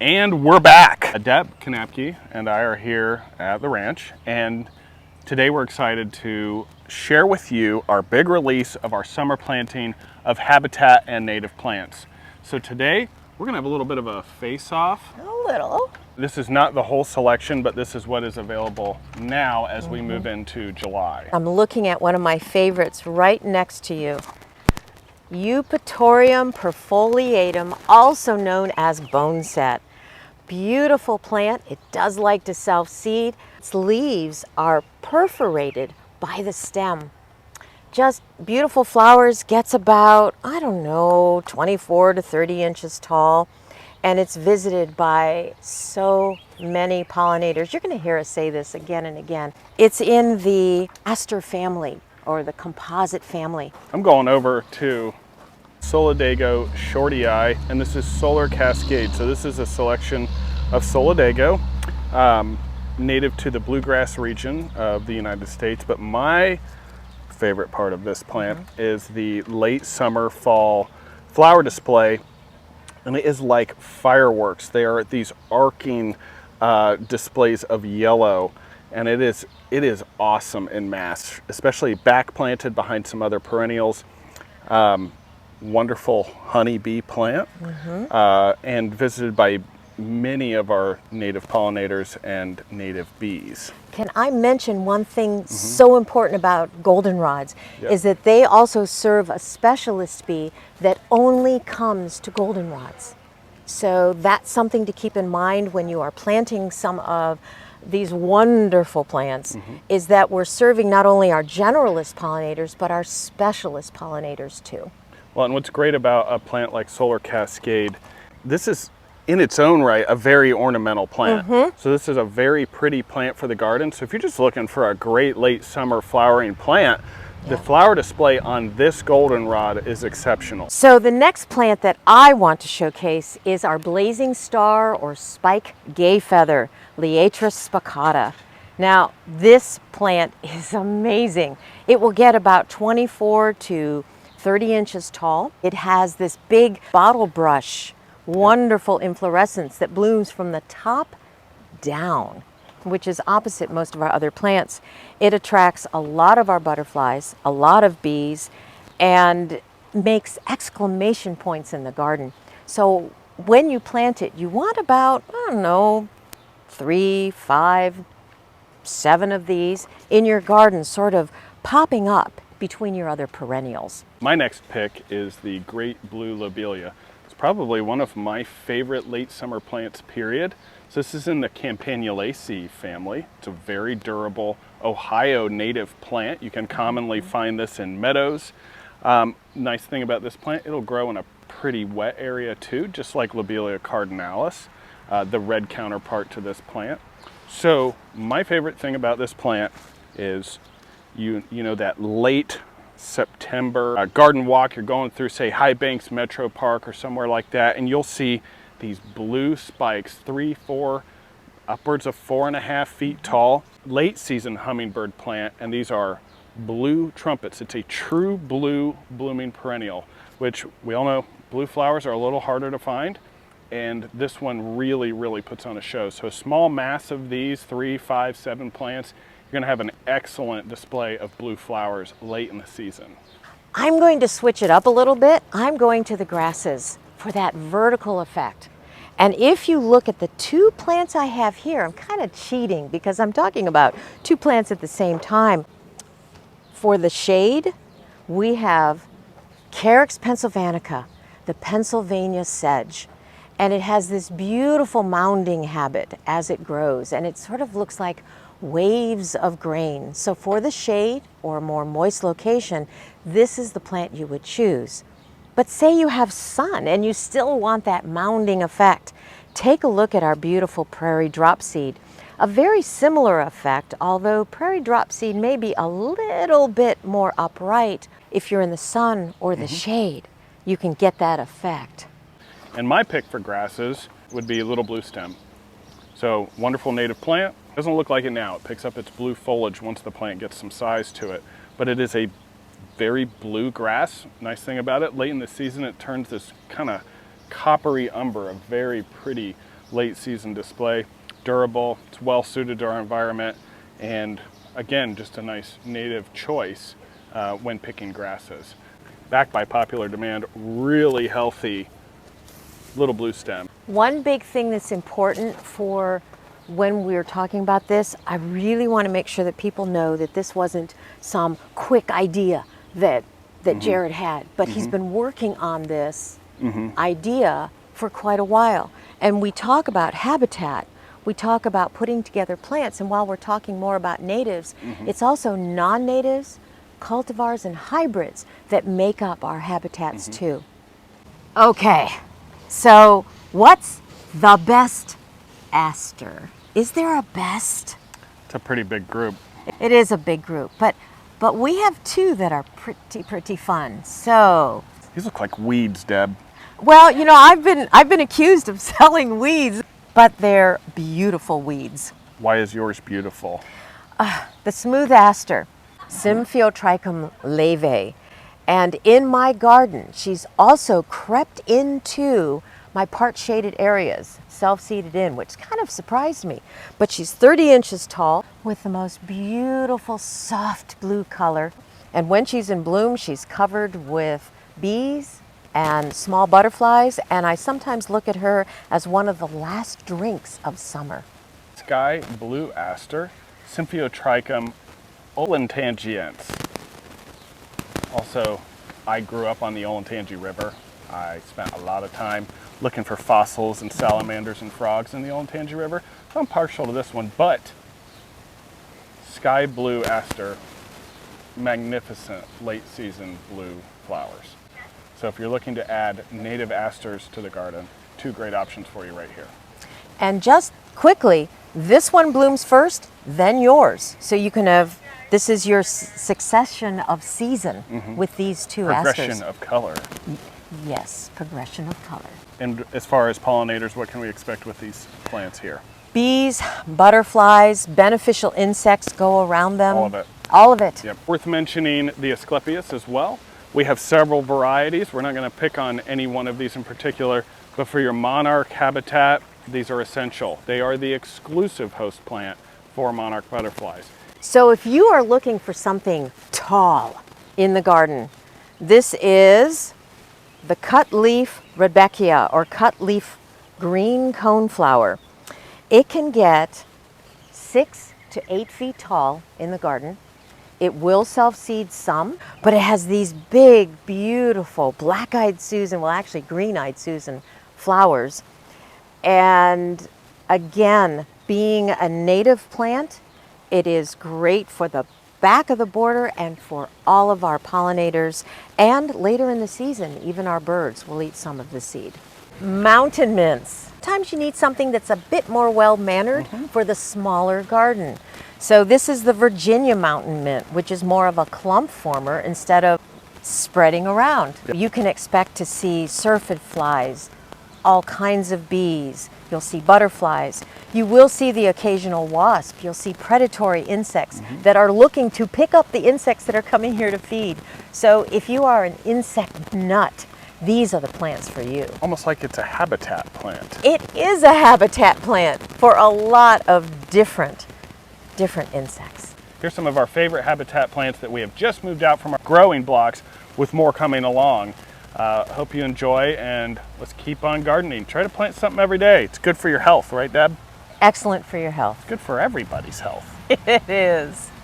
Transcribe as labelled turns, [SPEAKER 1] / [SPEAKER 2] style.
[SPEAKER 1] And we're back. Debra Knapke and I are here at the ranch, and today we're excited to share with you our big release of our summer planting of habitat and native plants. So today we're gonna have a little bit of a face-off.
[SPEAKER 2] A little.
[SPEAKER 1] This is not the whole selection, but this is what is available now as we move into July.
[SPEAKER 2] I'm looking at one of my favorites right next to you. Eupatorium perfoliatum, also known as Boneset. Beautiful plant. It does like to self-seed. Its leaves are perforated by the stem. Just beautiful flowers, gets about, I don't know, 24 to 30 inches tall. And it's visited by so many pollinators. You're going to hear us say this again and again. It's in the Aster family, or the composite family.
[SPEAKER 1] I'm going over to Solidago shortii, and this is Solar Cascade. So this is a selection of Solidago, native to the bluegrass region of the United States. But my favorite part of this plant is the late summer, fall flower display, and it is like fireworks. They are these arcing displays of yellow, and it is awesome in mass, especially back planted behind some other perennials. Wonderful honeybee plant, and visited by many of our native pollinators and native bees.
[SPEAKER 2] Can I mention one thing so important about goldenrods
[SPEAKER 1] Yep.
[SPEAKER 2] is that they also serve a specialist bee that only comes to goldenrods. So that's something to keep in mind when you are planting some of these wonderful plants, is that we're serving not only our generalist pollinators, but our specialist pollinators too.
[SPEAKER 1] Well, and what's great about a plant like Solar Cascade, this is in its own right a very ornamental plant. So this is a very pretty plant for the garden. So if you're just looking for a great late summer flowering plant, the flower display on this goldenrod is exceptional.
[SPEAKER 2] So the next plant that I want to showcase is our blazing star or spike gay feather, Liatris spicata. Now this plant is amazing. It will get about 24 to 30 inches tall. It has this big bottle brush, wonderful inflorescence that blooms from the top down, which is opposite most of our other plants. It attracts a lot of our butterflies, a lot of bees, and makes exclamation points in the garden. So when you plant it, you want about, I don't know, 3, 5, 7 of these in your garden, sort of popping up between your other perennials.
[SPEAKER 1] My next pick is the great Blue Lobelia. It's probably one of my favorite late summer plants, period. So this is in the Campanulaceae family. It's a very durable Ohio native plant. You can commonly find this in meadows. Nice thing about this plant, it'll grow in a pretty wet area too, just like Lobelia cardinalis, the red counterpart to this plant. So my favorite thing about this plant is you know that late September garden walk, you're going through, say, High Banks Metro Park or somewhere like that, and you'll see these blue spikes, 3, 4, upwards of 4.5 feet tall, late season hummingbird plant, and these are blue trumpets. It's a true blue blooming perennial, which we all know blue flowers are a little harder to find, and this one really puts on a show. So a small mass of these 3, 5, 7 plants, you're going to have an excellent display of blue flowers late in the season.
[SPEAKER 2] I'm going to switch it up a little bit. I'm going to the grasses for that vertical effect. And if you look at the 2 plants I have here, I'm kind of cheating because I'm talking about 2 plants at the same time. For the shade, we have Carex pennsylvanica, the Pennsylvania sedge. And it has this beautiful mounding habit as it grows, and it sort of looks like waves of grain. So for the shade or a more moist location, this is the plant you would choose. But say you have sun and you still want that mounding effect, take a look at our beautiful Prairie Dropseed. A very similar effect, although Prairie Dropseed may be a little bit more upright. If you're in the sun or the shade, you can get that effect.
[SPEAKER 1] And my pick for grasses would be Little Bluestem. So wonderful native plant. Doesn't look like it now. It picks up its blue foliage once the plant gets some size to it. But it is a very blue grass. Nice thing about it, late in the season it turns this kind of coppery umber, a very pretty late season display. Durable, it's well suited to our environment, and again, just a nice native choice when picking grasses. Backed by popular demand, really healthy little blue stem.
[SPEAKER 2] One big thing that's important for when we're talking about this, I really want to make sure that people know that this wasn't some quick idea that Jared had, but he's been working on this idea for quite a while. And we talk about habitat, we talk about putting together plants, and while we're talking more about natives, it's also non-natives, cultivars, and hybrids that make up our habitats too. Okay, so what's the best aster? Is there a best?
[SPEAKER 1] It's a pretty big group.
[SPEAKER 2] It is a big group, but we have two that are pretty fun. So
[SPEAKER 1] These look like weeds, Deb.
[SPEAKER 2] well, you know, I've been accused of selling weeds, but they're beautiful weeds.
[SPEAKER 1] Why is yours beautiful?
[SPEAKER 2] The smooth aster, Symphyotrichum laeve. And in my garden, she's also crept into my part shaded areas, self-seeded in, which kind of surprised me. But she's 30 inches tall with the most beautiful soft blue color. And when she's in bloom, she's covered with bees and small butterflies. And I sometimes look at her as one of the last drinks of summer.
[SPEAKER 1] Sky Blue Aster, Symphyotrichum oolentangiense. Also, I grew up on the Olentangy River. I spent a lot of time looking for fossils and salamanders and frogs in the Olentangy River. So I'm partial to this one, but Sky Blue Aster, magnificent late season blue flowers. So if you're looking to add native asters to the garden, two great options for you right here.
[SPEAKER 2] And just quickly, this one blooms first, then yours. So you can have, this is your succession of season with these two
[SPEAKER 1] Progression
[SPEAKER 2] asters.
[SPEAKER 1] of color.
[SPEAKER 2] Yes, progression of color.
[SPEAKER 1] And as far as pollinators, what can we expect with these plants here?
[SPEAKER 2] Bees, butterflies, beneficial insects go around them.
[SPEAKER 1] All of it.
[SPEAKER 2] All of it.
[SPEAKER 1] Yep. Worth mentioning the Asclepias as well. We have several varieties. We're not going to pick on any one of these in particular, but for your monarch habitat, these are essential. They are the exclusive host plant for monarch butterflies.
[SPEAKER 2] So if you are looking for something tall in the garden, this is the Cutleaf Rudbeckia, or Cutleaf green coneflower. It can get 6 to 8 feet tall in the garden. It will self-seed some, but it has these big, beautiful black-eyed Susan, well actually green-eyed Susan flowers. And again, being a native plant, it is great for the back of the border and for all of our pollinators. And later in the season, even our birds will eat some of the seed. Mountain mints. Sometimes you need something that's a bit more well-mannered for the smaller garden. So this is the Virginia mountain mint, which is more of a clump former instead of spreading around. You can expect to see syrphid flies, all kinds of bees. You'll see butterflies. You will see the occasional wasp. You'll see predatory insects that are looking to pick up the insects that are coming here to feed. So if you are an insect nut, these are the plants for you.
[SPEAKER 1] Almost like it's a habitat plant.
[SPEAKER 2] It is a habitat plant for a lot of different insects.
[SPEAKER 1] Here's some of our favorite habitat plants that we have just moved out from our growing blocks, with more coming along. Hope you enjoy, and let's keep on gardening. Try to plant something every day. It's good for your health, right, Deb?
[SPEAKER 2] Excellent for your health.
[SPEAKER 1] It's good for everybody's health.
[SPEAKER 2] It is.